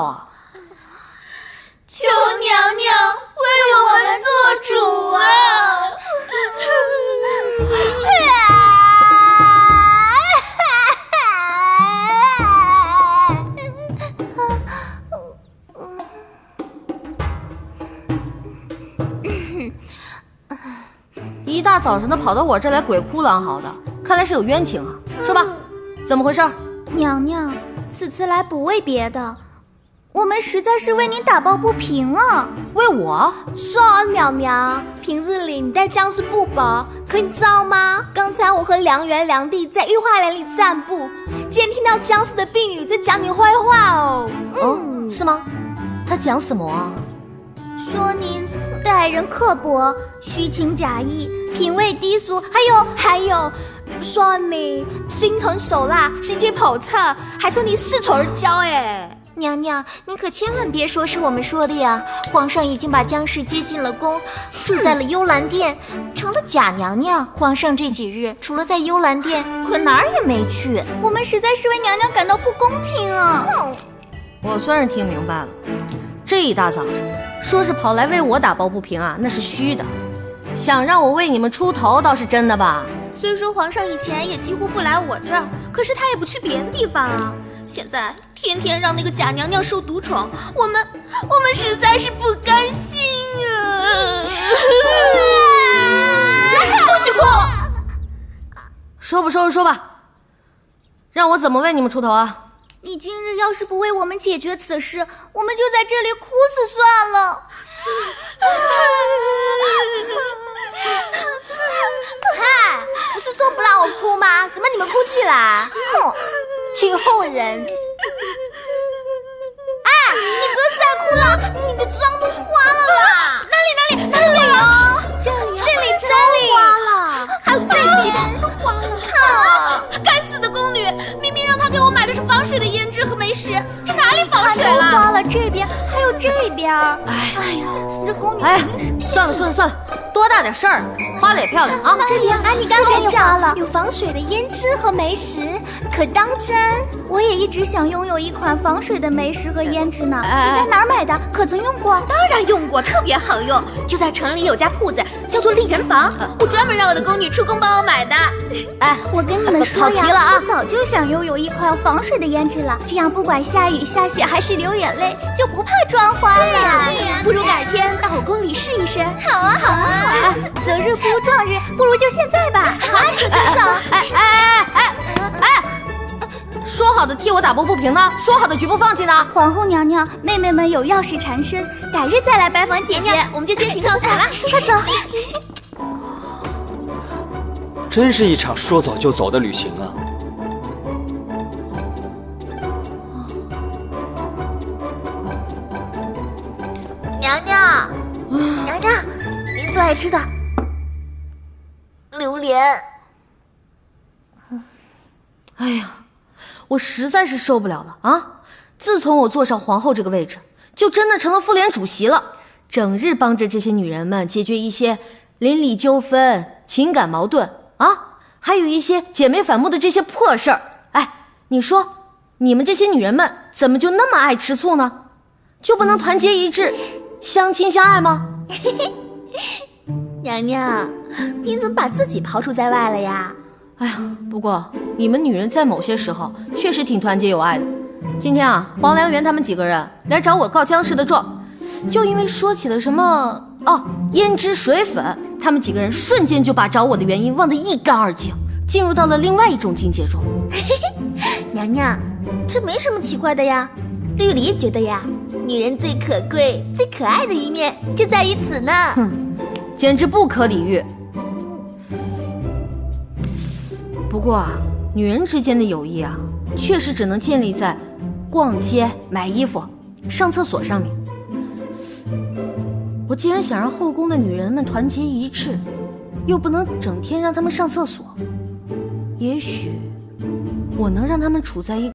啊！求娘娘为我们做主啊！一大早上的跑到我这儿来鬼哭狼嚎的，看来是有冤情啊！说吧，怎么回事？娘娘，此次来不为别的，我们实在是为您打抱不平啊！为我？是啊，娘娘，平日里你待将士不薄，可你知道吗？刚才我和良缘良弟在御花园里散步，竟然听到将士的婢女在讲你坏话哦。是吗？他讲什么啊？说您待人刻薄，虚情假意，品味低俗，还有，说你心狠手辣，心机叵测，还说你恃宠而骄。哎，娘娘，您可千万别说是我们说的呀！皇上已经把姜氏接进了宫，住在了幽兰殿，成了假娘娘。皇上这几日除了在幽兰殿，可哪儿也没去。我们实在是为娘娘感到不公平啊！我算是听明白了，这一大早上说是跑来为我打抱不平啊，那是虚的。想让我为你们出头倒是真的吧？虽说皇上以前也几乎不来我这儿，可是他也不去别的地方啊。现在天天让那个假娘娘受独宠，我们实在是不甘心啊！不许哭！说吧说吧说吧，让我怎么为你们出头啊？你今日要是不为我们解决此事，我们就在这里哭死算了。嗨，不是说不让我哭吗？怎么你们哭起来？哼，群后人！哎，你不要再哭了，你的妆都花了啦！哪里？这里哦，这里真花了，还有这边都花了。看啊，该死的宫女，明明让她给我买的是防水的胭脂和眉石，这哪里防水了？花了这边，还有这边。哎呀，这宫女……算了，多大点事儿，花了也漂亮啊！这边你刚才讲了有防水的胭脂和眉石，可当真？我也一直想拥有一款防水的眉石和胭脂呢。你在哪儿买的？可曾用过？当然用过，特别好用。就在城里有家铺子，叫做丽人坊，我专门让我的宫女出宫帮我买的。哎，我跟你们说呀，我早就想拥有一款防水的胭脂了，这样不管下雨下雪还是流眼泪，就不怕妆花了。对呀，不如改天到我宫里试一试。好啊！择日不如撞日，不如就现在吧。好啊，走。说好的替我打抱不平呢？说好的绝不放弃呢？皇后娘娘，妹妹们有要事缠身，改日再来拜访姐姐。我们就先行告辞了，快走。真是一场说走就走的旅行啊！娘娘，您最爱吃的榴莲。哎呀，我实在是受不了了啊！自从我坐上皇后这个位置，就真的成了妇联主席了，整日帮着这些女人们解决一些邻里纠纷、情感矛盾啊，还有一些姐妹反目的这些破事儿。哎，你说你们这些女人们怎么就那么爱吃醋呢？就不能团结一致，相亲相爱吗？娘娘，您怎么把自己抛出在外了呀？哎呀，不过你们女人在某些时候确实挺团结友爱的。今天啊，黄良缘他们几个人来找我告姜氏的状，就因为说起了什么胭脂水粉，他们几个人瞬间就把找我的原因忘得一干二净，进入到了另外一种境界中。娘娘，这没什么奇怪的呀。绿篱觉得呀，女人最可贵、最可爱的一面就在于此呢。哼，简直不可理喻。不过啊，女人之间的友谊啊，确实只能建立在逛街、买衣服、上厕所上面。我既然想让后宫的女人们团结一致，又不能整天让她们上厕所，也许我能让她们处在一